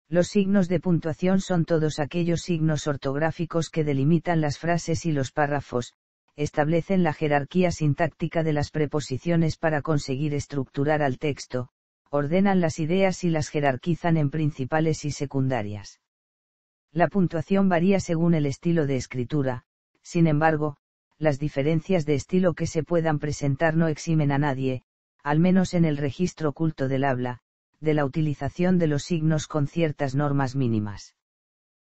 Los signos de puntuación son todos aquellos signos ortográficos que delimitan las frases y los párrafos, establecen la jerarquía sintáctica de las preposiciones para conseguir estructurar al texto, ordenan las ideas y las jerarquizan en principales y secundarias. La puntuación varía según el estilo de escritura, sin embargo, las diferencias de estilo que se puedan presentar no eximen a nadie, al menos en el registro culto del habla, de la utilización de los signos con ciertas normas mínimas.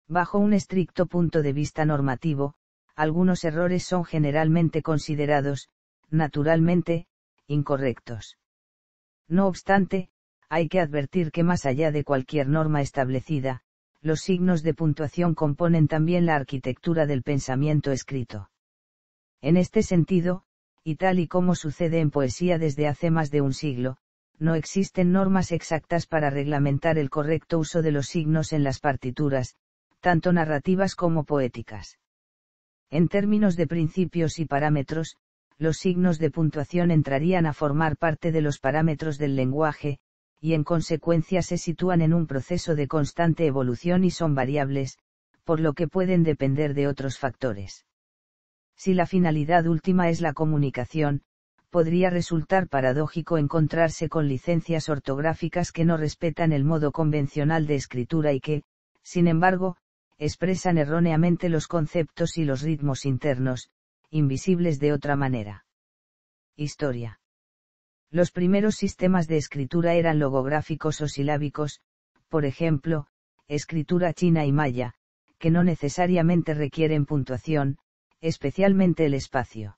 Bajo un estricto punto de vista normativo, algunos errores son generalmente considerados, naturalmente, incorrectos. No obstante, hay que advertir que más allá de cualquier norma establecida, los signos de puntuación componen también la arquitectura del pensamiento escrito. En este sentido, y tal y como sucede en poesía desde hace más de un siglo, no existen normas exactas para reglamentar el correcto uso de los signos en las partituras, tanto narrativas como poéticas. En términos de principios y parámetros, los signos de puntuación entrarían a formar parte de los parámetros del lenguaje, y en consecuencia se sitúan en un proceso de constante evolución y son variables, por lo que pueden depender de otros factores. Si la finalidad última es la comunicación, podría resultar paradójico encontrarse con licencias ortográficas que no respetan el modo convencional de escritura y que, sin embargo, expresan erróneamente los conceptos y los ritmos internos, invisibles de otra manera. Historia. Los primeros sistemas de escritura eran logográficos o silábicos, por ejemplo, escritura china y maya, que no necesariamente requieren puntuación, especialmente el espacio.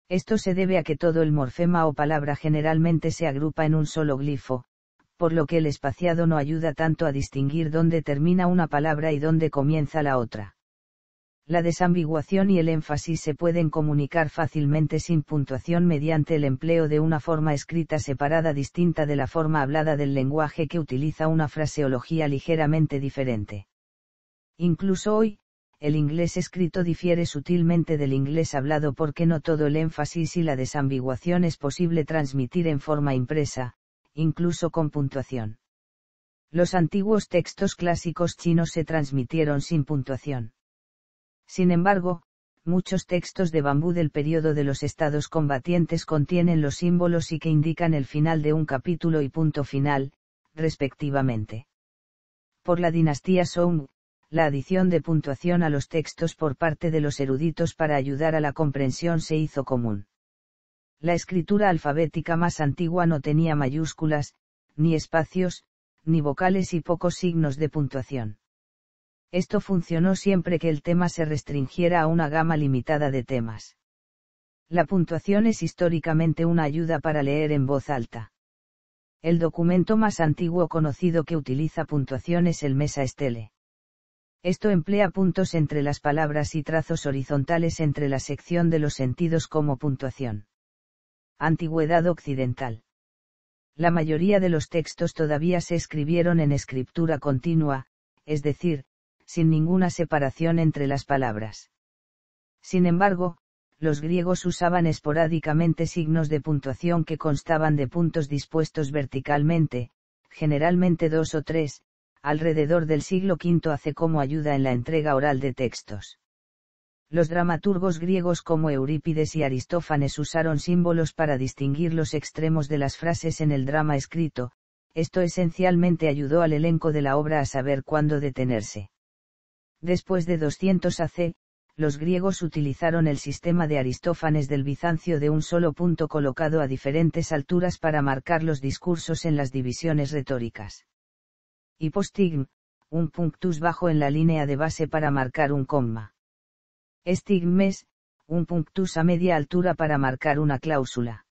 Esto se debe a que todo el morfema o palabra generalmente se agrupa en un solo glifo, por lo que el espaciado no ayuda tanto a distinguir dónde termina una palabra y dónde comienza la otra. La desambiguación y el énfasis se pueden comunicar fácilmente sin puntuación mediante el empleo de una forma escrita separada distinta de la forma hablada del lenguaje que utiliza una fraseología ligeramente diferente. Incluso hoy, el inglés escrito difiere sutilmente del inglés hablado porque no todo el énfasis y la desambiguación es posible transmitir en forma impresa, incluso con puntuación. Los antiguos textos clásicos chinos se transmitieron sin puntuación. Sin embargo, muchos textos de bambú del período de los estados combatientes contienen los símbolos y que indican el final de un capítulo y punto final, respectivamente. Por la dinastía Song, la adición de puntuación a los textos por parte de los eruditos para ayudar a la comprensión se hizo común. La escritura alfabética más antigua no tenía mayúsculas, ni espacios, ni vocales y pocos signos de puntuación. Esto funcionó siempre que el tema se restringiera a una gama limitada de temas. La puntuación es históricamente una ayuda para leer en voz alta. El documento más antiguo conocido que utiliza puntuación es el Mesa Stele. Esto emplea puntos entre las palabras y trazos horizontales entre la sección de los sentidos como puntuación. Antigüedad occidental. La mayoría de los textos todavía se escribieron en escritura continua, es decir, sin ninguna separación entre las palabras. Sin embargo, los griegos usaban esporádicamente signos de puntuación que constaban de puntos dispuestos verticalmente, generalmente 2 o 3, alrededor del siglo V AC como ayuda en la entrega oral de textos. Los dramaturgos griegos como Eurípides y Aristófanes usaron símbolos para distinguir los extremos de las frases en el drama escrito, esto esencialmente ayudó al elenco de la obra a saber cuándo detenerse. Después de 200 AC, los griegos utilizaron el sistema de Aristófanes del Bizancio de un solo punto colocado a diferentes alturas para marcar los discursos en las divisiones retóricas. Hipostigm, un punctus bajo en la línea de base para marcar un coma. Stigmes, un punctus a media altura para marcar una cláusula.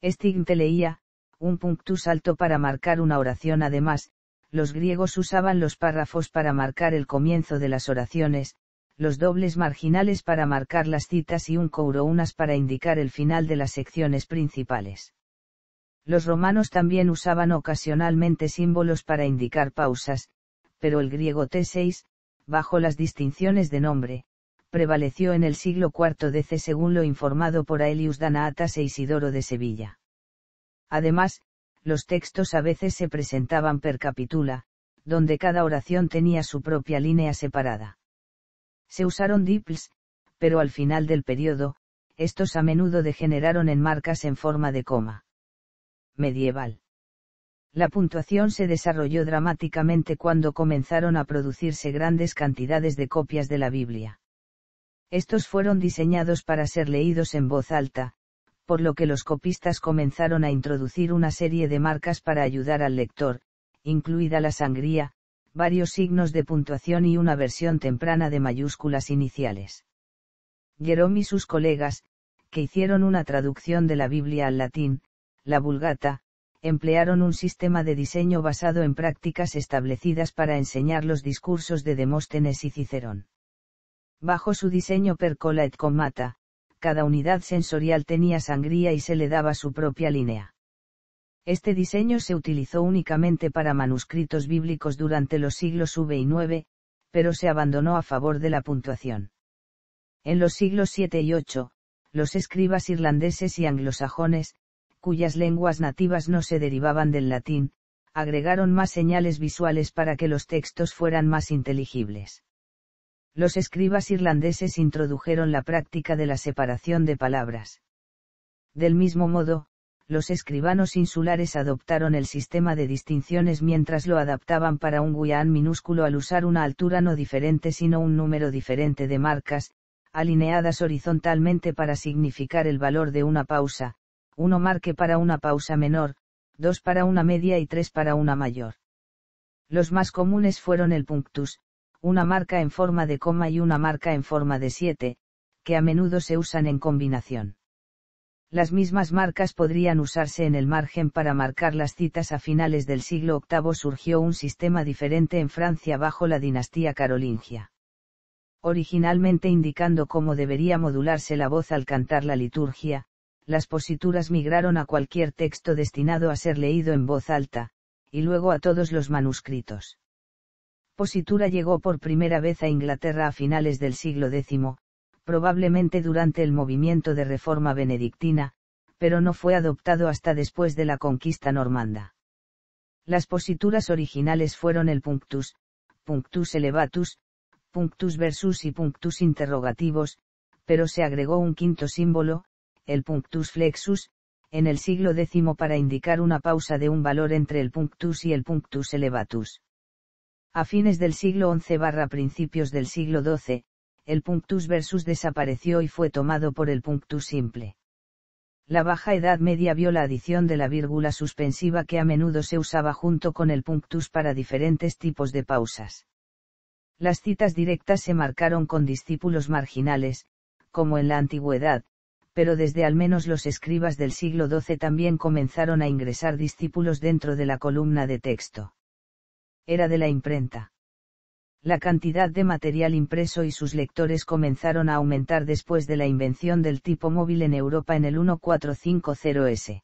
Stigmteleia, un punctus alto para marcar una oración. Además, los griegos usaban los párrafos para marcar el comienzo de las oraciones, los dobles marginales para marcar las citas y un courounas para indicar el final de las secciones principales. Los romanos también usaban ocasionalmente símbolos para indicar pausas, pero el griego T6, bajo las distinciones de nombre, prevaleció en el siglo IV DC según lo informado por Aelius Danaatas e Isidoro de Sevilla. Además, los textos a veces se presentaban per capitula, donde cada oración tenía su propia línea separada. Se usaron diphthongs, pero al final del periodo, estos a menudo degeneraron en marcas en forma de coma. Medieval. La puntuación se desarrolló dramáticamente cuando comenzaron a producirse grandes cantidades de copias de la Biblia. Estos fueron diseñados para ser leídos en voz alta, por lo que los copistas comenzaron a introducir una serie de marcas para ayudar al lector, incluida la sangría, varios signos de puntuación y una versión temprana de mayúsculas iniciales. Jerome y sus colegas, que hicieron una traducción de la Biblia al latín, la Vulgata, emplearon un sistema de diseño basado en prácticas establecidas para enseñar los discursos de Demóstenes y Cicerón. Bajo su diseño percola et comata, cada unidad sensorial tenía sangría y se le daba su propia línea. Este diseño se utilizó únicamente para manuscritos bíblicos durante los siglos V y IX, pero se abandonó a favor de la puntuación. En los siglos VII y VIII, los escribas irlandeses y anglosajones, cuyas lenguas nativas no se derivaban del latín, agregaron más señales visuales para que los textos fueran más inteligibles. Los escribas irlandeses introdujeron la práctica de la separación de palabras. Del mismo modo, los escribanos insulares adoptaron el sistema de distinciones mientras lo adaptaban para un guián minúsculo al usar una altura no diferente sino un número diferente de marcas, alineadas horizontalmente para significar el valor de una pausa, 1 marque para una pausa menor, 2 para una media y 3 para una mayor. Los más comunes fueron el punctus, una marca en forma de coma y una marca en forma de 7, que a menudo se usan en combinación. Las mismas marcas podrían usarse en el margen para marcar las citas. A finales del siglo VIII surgió un sistema diferente en Francia bajo la dinastía carolingia. Originalmente indicando cómo debería modularse la voz al cantar la liturgia, las posituras migraron a cualquier texto destinado a ser leído en voz alta, y luego a todos los manuscritos. Positura llegó por primera vez a Inglaterra a finales del siglo X, probablemente durante el movimiento de reforma benedictina, pero no fue adoptado hasta después de la conquista normanda. Las posituras originales fueron el punctus, punctus elevatus, punctus versus y punctus interrogativos, pero se agregó un quinto símbolo, el punctus flexus, en el siglo X para indicar una pausa de un valor entre el punctus y el punctus elevatus. A fines del siglo XI principios del siglo XII, el punctus versus desapareció y fue tomado por el punctus simple. La Baja Edad Media vio la adición de la vírgula suspensiva que a menudo se usaba junto con el punctus para diferentes tipos de pausas. Las citas directas se marcaron con discípulos marginales, como en la antigüedad, pero desde al menos los escribas del siglo XII también comenzaron a ingresar discípulos dentro de la columna de texto. Era de la imprenta. La cantidad de material impreso y sus lectores comenzaron a aumentar después de la invención del tipo móvil en Europa en el 1450s.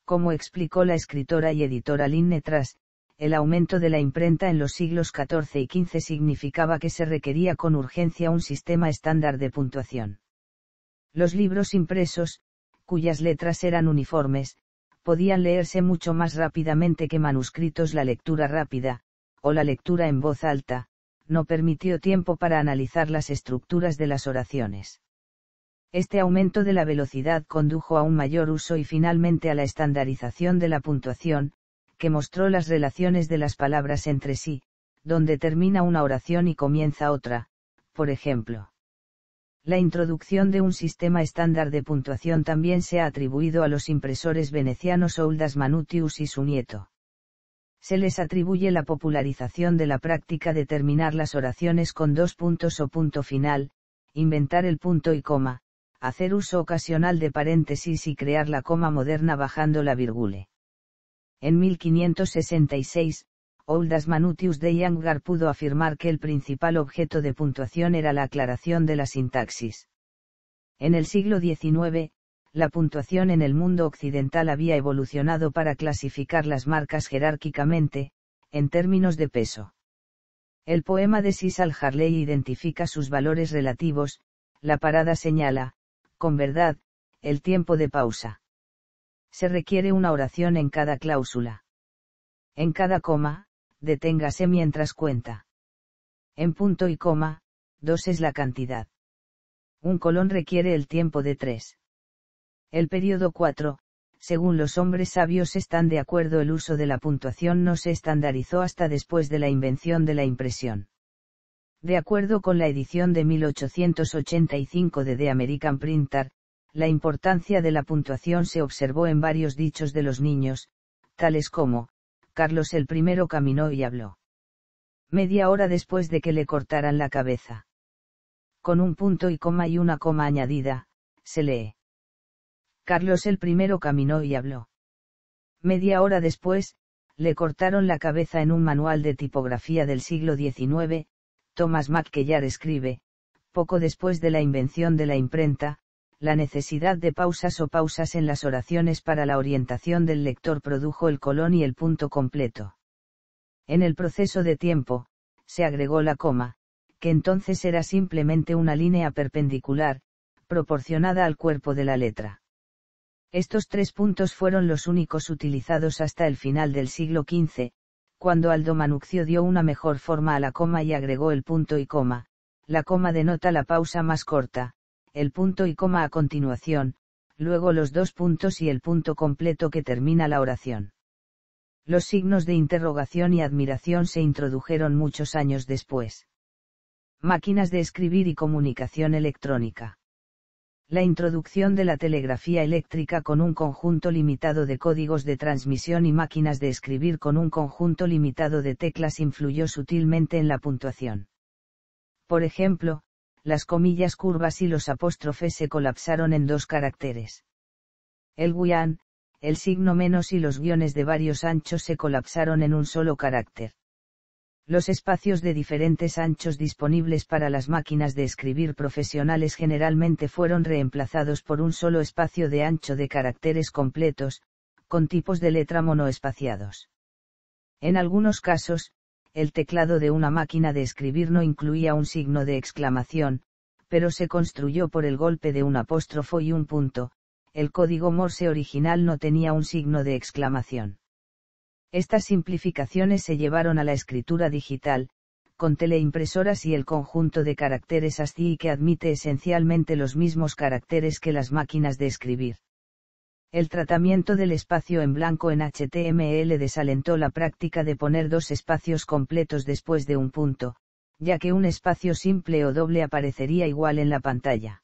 Como explicó la escritora y editora Lynne Truss, el aumento de la imprenta en los siglos XIV y XV significaba que se requería con urgencia un sistema estándar de puntuación. Los libros impresos, cuyas letras eran uniformes, podían leerse mucho más rápidamente que manuscritos. La lectura rápida, o la lectura en voz alta, no permitió tiempo para analizar las estructuras de las oraciones. Este aumento de la velocidad condujo a un mayor uso y finalmente a la estandarización de la puntuación, que mostró las relaciones de las palabras entre sí, donde termina una oración y comienza otra, por ejemplo. La introducción de un sistema estándar de puntuación también se ha atribuido a los impresores venecianos Auldas Manutius y su nieto. Se les atribuye la popularización de la práctica de terminar las oraciones con 2 puntos o punto final, inventar el punto y coma, hacer uso ocasional de paréntesis y crear la coma moderna bajando la virgule. En 1566, Auldas Manutius de Yangar pudo afirmar que el principal objeto de puntuación era la aclaración de la sintaxis. En el siglo XIX, la puntuación en el mundo occidental había evolucionado para clasificar las marcas jerárquicamente, en términos de peso. El poema de Cecil Harley identifica sus valores relativos, la parada señala, con verdad, el tiempo de pausa. Se requiere una oración en cada cláusula. En cada coma, deténgase mientras cuenta. En punto y coma, 2 es la cantidad. Un colón requiere el tiempo de 3. El período 4, según los hombres sabios están de acuerdo, el uso de la puntuación no se estandarizó hasta después de la invención de la impresión. De acuerdo con la edición de 1885 de The American Printer, la importancia de la puntuación se observó en varios dichos de los niños, tales como, Carlos el I caminó y habló. Media hora después de que le cortaran la cabeza. Con un punto y coma y una coma añadida, se lee. Carlos el I caminó y habló. Media hora después, le cortaron la cabeza. En un manual de tipografía del siglo XIX, Thomas McKellar escribe, poco después de la invención de la imprenta, la necesidad de pausas o pausas en las oraciones para la orientación del lector produjo el colón y el punto completo. En el proceso de tiempo, se agregó la coma, que entonces era simplemente una línea perpendicular, proporcionada al cuerpo de la letra. Estos 3 puntos fueron los únicos utilizados hasta el final del siglo XV, cuando Aldo Manuzio dio una mejor forma a la coma y agregó el punto y coma. La coma denota la pausa más corta, el punto y coma a continuación, luego los 2 puntos y el punto completo que termina la oración. Los signos de interrogación y admiración se introdujeron muchos años después. Máquinas de escribir y comunicación electrónica. La introducción de la telegrafía eléctrica con un conjunto limitado de códigos de transmisión y máquinas de escribir con un conjunto limitado de teclas influyó sutilmente en la puntuación. Por ejemplo, las comillas curvas y los apóstrofes se colapsaron en 2 caracteres. El guión, el signo menos y los guiones de varios anchos se colapsaron en un solo carácter. Los espacios de diferentes anchos disponibles para las máquinas de escribir profesionales generalmente fueron reemplazados por un solo espacio de ancho de caracteres completos, con tipos de letra monoespaciados. En algunos casos, el teclado de una máquina de escribir no incluía un signo de exclamación, pero se construyó por el golpe de un apóstrofo y un punto. El código Morse original no tenía un signo de exclamación. Estas simplificaciones se llevaron a la escritura digital, con teleimpresoras y el conjunto de caracteres ASCII que admite esencialmente los mismos caracteres que las máquinas de escribir. El tratamiento del espacio en blanco en HTML desalentó la práctica de poner 2 espacios completos después de un punto, ya que un espacio simple o doble aparecería igual en la pantalla.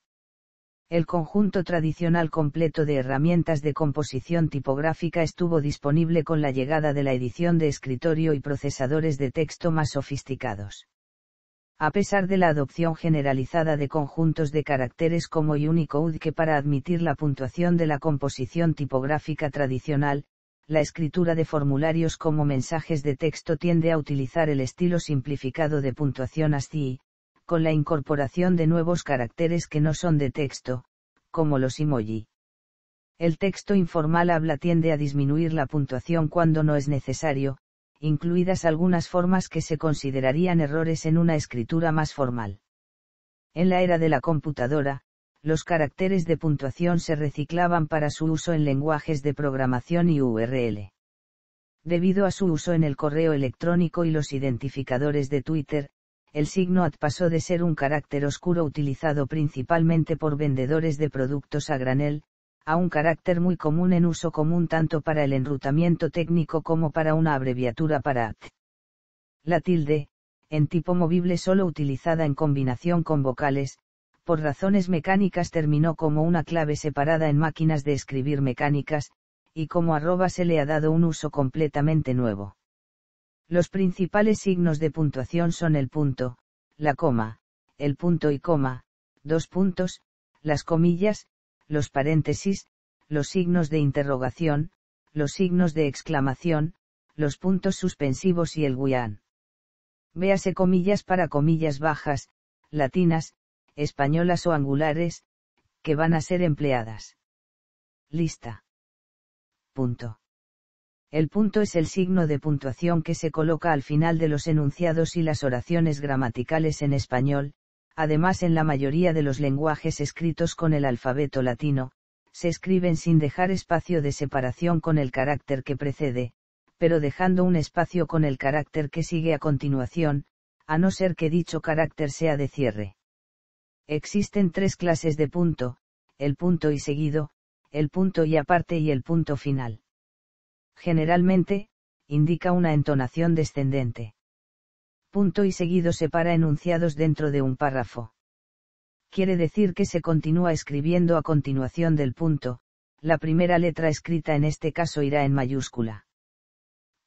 El conjunto tradicional completo de herramientas de composición tipográfica estuvo disponible con la llegada de la edición de escritorio y procesadores de texto más sofisticados. A pesar de la adopción generalizada de conjuntos de caracteres como Unicode que para admitir la puntuación de la composición tipográfica tradicional, la escritura de formularios como mensajes de texto tiende a utilizar el estilo simplificado de puntuación ASCII, con la incorporación de nuevos caracteres que no son de texto, como los emoji. El texto informal habla tiende a disminuir la puntuación cuando no es necesario, incluidas algunas formas que se considerarían errores en una escritura más formal. En la era de la computadora, los caracteres de puntuación se reciclaban para su uso en lenguajes de programación y URL. Debido a su uso en el correo electrónico y los identificadores de Twitter, el signo @ pasó de ser un carácter oscuro utilizado principalmente por vendedores de productos a granel, a un carácter muy común en uso común tanto para el enrutamiento técnico como para una abreviatura para @. La tilde, en tipo movible solo utilizada en combinación con vocales, por razones mecánicas terminó como una clave separada en máquinas de escribir mecánicas, y como arroba se le ha dado un uso completamente nuevo. Los principales signos de puntuación son el punto, la coma, el punto y coma, 2 puntos, las comillas, los paréntesis, los signos de interrogación, los signos de exclamación, los puntos suspensivos y el guión. Véase comillas para comillas bajas, latinas, españolas o angulares, que van a ser empleadas. Lista. Punto. El punto es el signo de puntuación que se coloca al final de los enunciados y las oraciones gramaticales en español. Además, en la mayoría de los lenguajes escritos con el alfabeto latino, se escriben sin dejar espacio de separación con el carácter que precede, pero dejando un espacio con el carácter que sigue a continuación, a no ser que dicho carácter sea de cierre. Existen tres clases de punto: el punto y seguido, el punto y aparte y el punto final. Generalmente, indica una entonación descendente. Punto y seguido separa enunciados dentro de un párrafo. Quiere decir que se continúa escribiendo a continuación del punto, la primera letra escrita en este caso irá en mayúscula.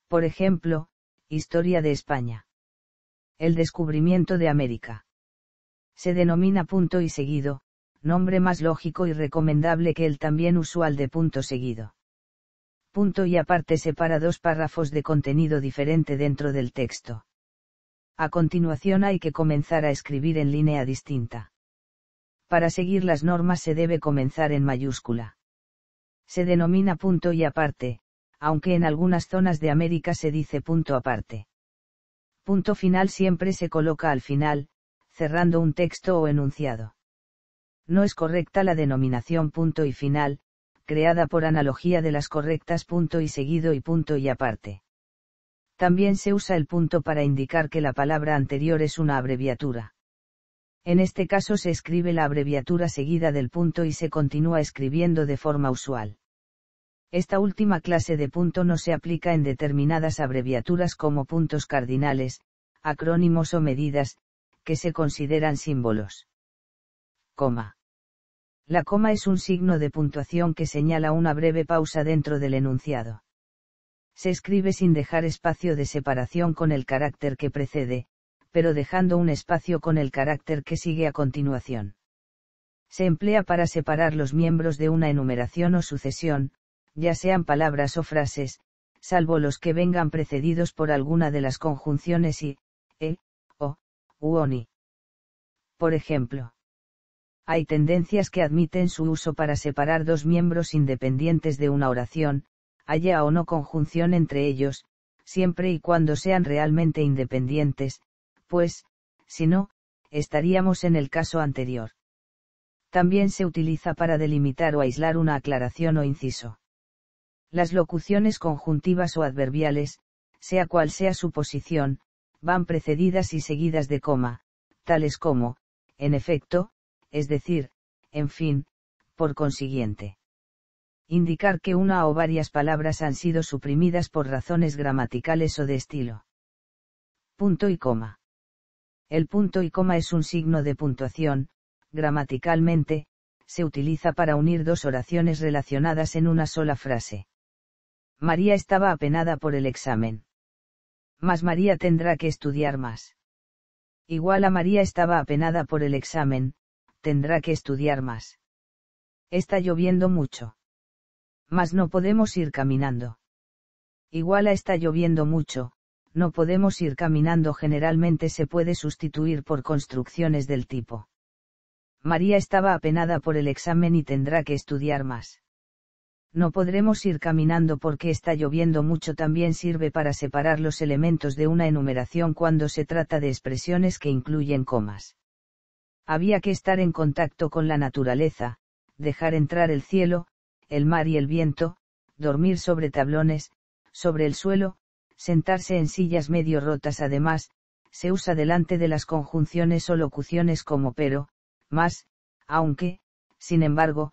Por ejemplo, Historia de España. El descubrimiento de América. Se denomina punto y seguido, nombre más lógico y recomendable que el también usual de punto seguido. Punto y aparte separa dos párrafos de contenido diferente dentro del texto. A continuación hay que comenzar a escribir en línea distinta. Para seguir las normas se debe comenzar en mayúscula. Se denomina punto y aparte, aunque en algunas zonas de América se dice punto aparte. Punto final siempre se coloca al final, cerrando un texto o enunciado. No es correcta la denominación punto y final, creada por analogía de las correctas punto y seguido y punto y aparte. También se usa el punto para indicar que la palabra anterior es una abreviatura. En este caso se escribe la abreviatura seguida del punto y se continúa escribiendo de forma usual. Esta última clase de punto no se aplica en determinadas abreviaturas como puntos cardinales, acrónimos o medidas, que se consideran símbolos. Coma. La coma es un signo de puntuación que señala una breve pausa dentro del enunciado. Se escribe sin dejar espacio de separación con el carácter que precede, pero dejando un espacio con el carácter que sigue a continuación. Se emplea para separar los miembros de una enumeración o sucesión, ya sean palabras o frases, salvo los que vengan precedidos por alguna de las conjunciones y, o, u o ni. Por ejemplo, hay tendencias que admiten su uso para separar dos miembros independientes de una oración, haya o no conjunción entre ellos, siempre y cuando sean realmente independientes, pues, si no, estaríamos en el caso anterior. También se utiliza para delimitar o aislar una aclaración o inciso. Las locuciones conjuntivas o adverbiales, sea cual sea su posición, van precedidas y seguidas de coma, tales como, en efecto, es decir, en fin, por consiguiente. Indicar que una o varias palabras han sido suprimidas por razones gramaticales o de estilo. Punto y coma. El punto y coma es un signo de puntuación, gramaticalmente, se utiliza para unir dos oraciones relacionadas en una sola frase. María estaba apenada por el examen. Mas María tendrá que estudiar más. Igual a María estaba apenada por el examen, tendrá que estudiar más. Está lloviendo mucho. Mas no podemos ir caminando. Igual a está lloviendo mucho, no podemos ir caminando generalmente se puede sustituir por construcciones del tipo. María estaba apenada por el examen y tendrá que estudiar más. No podremos ir caminando porque está lloviendo mucho también sirve para separar los elementos de una enumeración cuando se trata de expresiones que incluyen comas. Había que estar en contacto con la naturaleza, dejar entrar el cielo, el mar y el viento, dormir sobre tablones, sobre el suelo, sentarse en sillas medio rotas. Además, se usa delante de las conjunciones o locuciones como pero, más, aunque, sin embargo,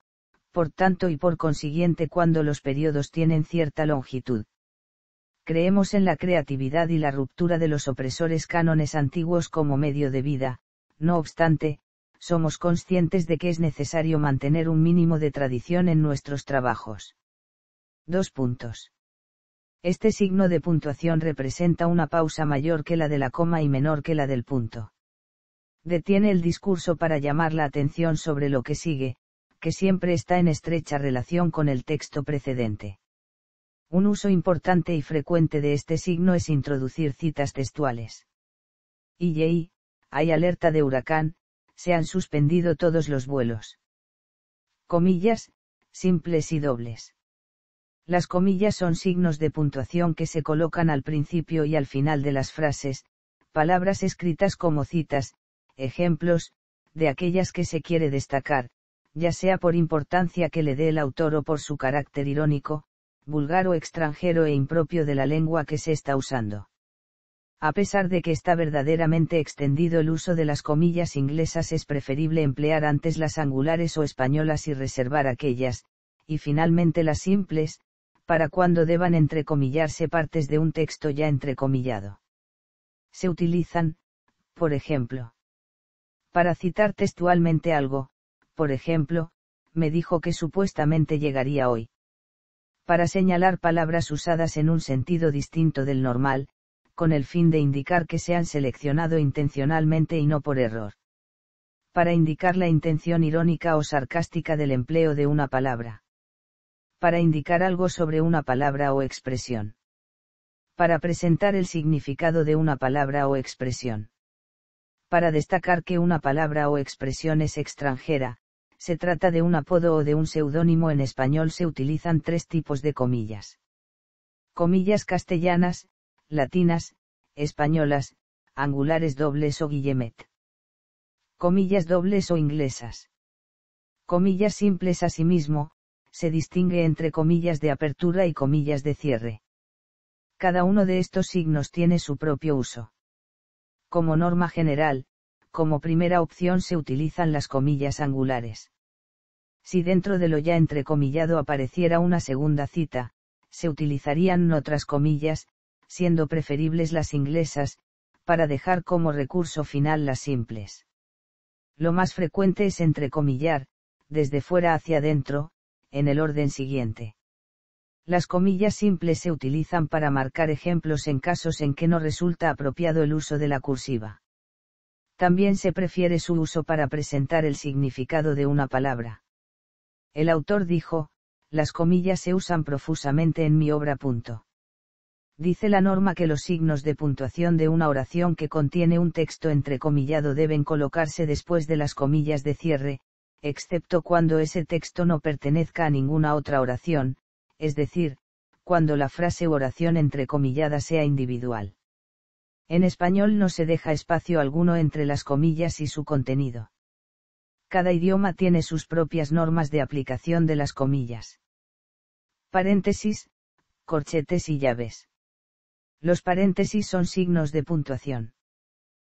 por tanto y por consiguiente cuando los periodos tienen cierta longitud. Creemos en la creatividad y la ruptura de los opresores cánones antiguos como medio de vida, no obstante, somos conscientes de que es necesario mantener un mínimo de tradición en nuestros trabajos. 2 puntos. Este signo de puntuación representa una pausa mayor que la de la coma y menor que la del punto. Detiene el discurso para llamar la atención sobre lo que sigue, que siempre está en estrecha relación con el texto precedente. Un uso importante y frecuente de este signo es introducir citas textuales. Hay alerta de huracán, se han suspendido todos los vuelos. Comillas, simples y dobles. Las comillas son signos de puntuación que se colocan al principio y al final de las frases, palabras escritas como citas, ejemplos, de aquellas que se quiere destacar, ya sea por importancia que le dé el autor o por su carácter irónico, vulgar o extranjero e impropio de la lengua que se está usando. A pesar de que está verdaderamente extendido el uso de las comillas inglesas, es preferible emplear antes las angulares o españolas y reservar aquellas, y finalmente las simples, para cuando deban entrecomillarse partes de un texto ya entrecomillado. Se utilizan, por ejemplo, para citar textualmente algo, por ejemplo, me dijo que supuestamente llegaría hoy. Para señalar palabras usadas en un sentido distinto del normal, con el fin de indicar que se han seleccionado intencionalmente y no por error. Para indicar la intención irónica o sarcástica del empleo de una palabra. Para indicar algo sobre una palabra o expresión. Para presentar el significado de una palabra o expresión. Para destacar que una palabra o expresión es extranjera, se trata de un apodo o de un seudónimo. En español se utilizan tres tipos de comillas. Comillas castellanas, latinas, españolas, angulares dobles o guillemet. Comillas dobles o inglesas. Comillas simples. Asimismo, se distingue entre comillas de apertura y comillas de cierre. Cada uno de estos signos tiene su propio uso. Como norma general, como primera opción se utilizan las comillas angulares. Si dentro de lo ya entrecomillado apareciera una segunda cita, se utilizarían otras comillas, siendo preferibles las inglesas, para dejar como recurso final las simples. Lo más frecuente es entrecomillar, desde fuera hacia adentro, en el orden siguiente. Las comillas simples se utilizan para marcar ejemplos en casos en que no resulta apropiado el uso de la cursiva. También se prefiere su uso para presentar el significado de una palabra. El autor dijo, las comillas se usan profusamente en mi obra. Dice la norma que los signos de puntuación de una oración que contiene un texto entrecomillado deben colocarse después de las comillas de cierre, excepto cuando ese texto no pertenezca a ninguna otra oración, es decir, cuando la frase u oración entrecomillada sea individual. En español no se deja espacio alguno entre las comillas y su contenido. Cada idioma tiene sus propias normas de aplicación de las comillas. Paréntesis, corchetes y llaves. Los paréntesis son signos de puntuación.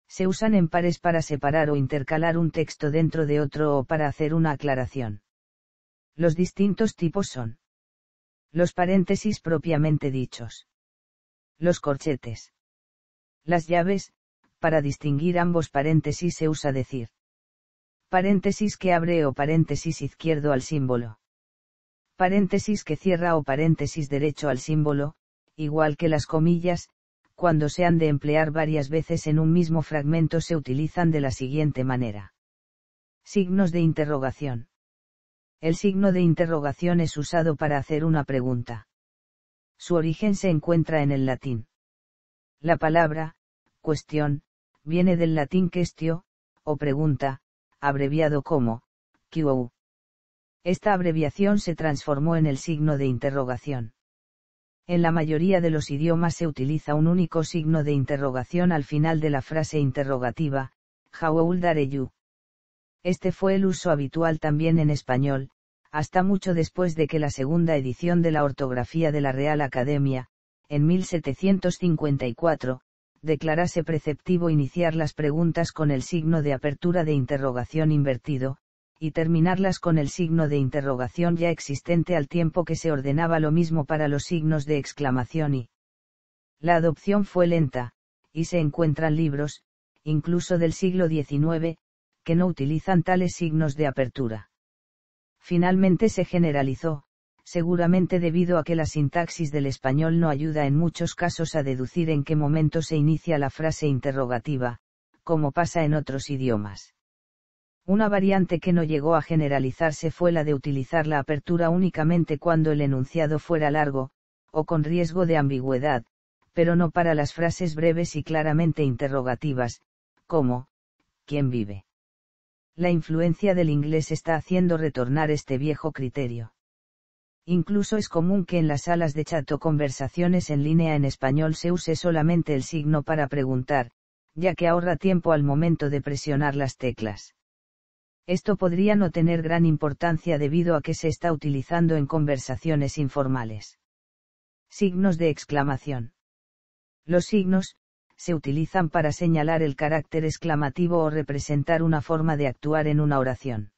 Se usan en pares para separar o intercalar un texto dentro de otro o para hacer una aclaración. Los distintos tipos son: los paréntesis propiamente dichos. Los corchetes. Las llaves, para distinguir ambos paréntesis se usa decir paréntesis que abre o paréntesis izquierdo al símbolo. Paréntesis que cierra o paréntesis derecho al símbolo, igual que las comillas, cuando se han de emplear varias veces en un mismo fragmento se utilizan de la siguiente manera. Signos de interrogación. El signo de interrogación es usado para hacer una pregunta. Su origen se encuentra en el latín. La palabra, cuestión, viene del latín questio, o pregunta, abreviado como, QO. Esta abreviación se transformó en el signo de interrogación. En la mayoría de los idiomas se utiliza un único signo de interrogación al final de la frase interrogativa, how old are you? Este fue el uso habitual también en español, hasta mucho después de que la segunda edición de la ortografía de la Real Academia, en 1754, declarase preceptivo iniciar las preguntas con el signo de apertura de interrogación invertido, y terminarlas con el signo de interrogación ya existente, al tiempo que se ordenaba lo mismo para los signos de exclamación y. La adopción fue lenta, y se encuentran libros, incluso del siglo XIX, que no utilizan tales signos de apertura. Finalmente se generalizó, seguramente debido a que la sintaxis del español no ayuda en muchos casos a deducir en qué momento se inicia la frase interrogativa, como pasa en otros idiomas. Una variante que no llegó a generalizarse fue la de utilizar la apertura únicamente cuando el enunciado fuera largo, o con riesgo de ambigüedad, pero no para las frases breves y claramente interrogativas, como, ¿quién vive? La influencia del inglés está haciendo retornar este viejo criterio. Incluso es común que en las salas de chat o conversaciones en línea en español se use solamente el signo para preguntar, ya que ahorra tiempo al momento de presionar las teclas. Esto podría no tener gran importancia debido a que se está utilizando en conversaciones informales. Signos de exclamación. Los signos, se utilizan para señalar el carácter exclamativo o representar una forma de actuar en una oración.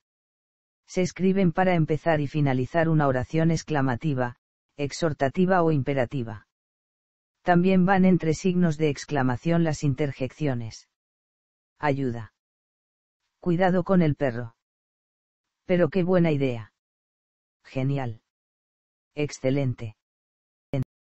Se escriben para empezar y finalizar una oración exclamativa, exhortativa o imperativa. También van entre signos de exclamación las interjecciones. Ayuda. Cuidado con el perro. Pero qué buena idea. Genial. Excelente.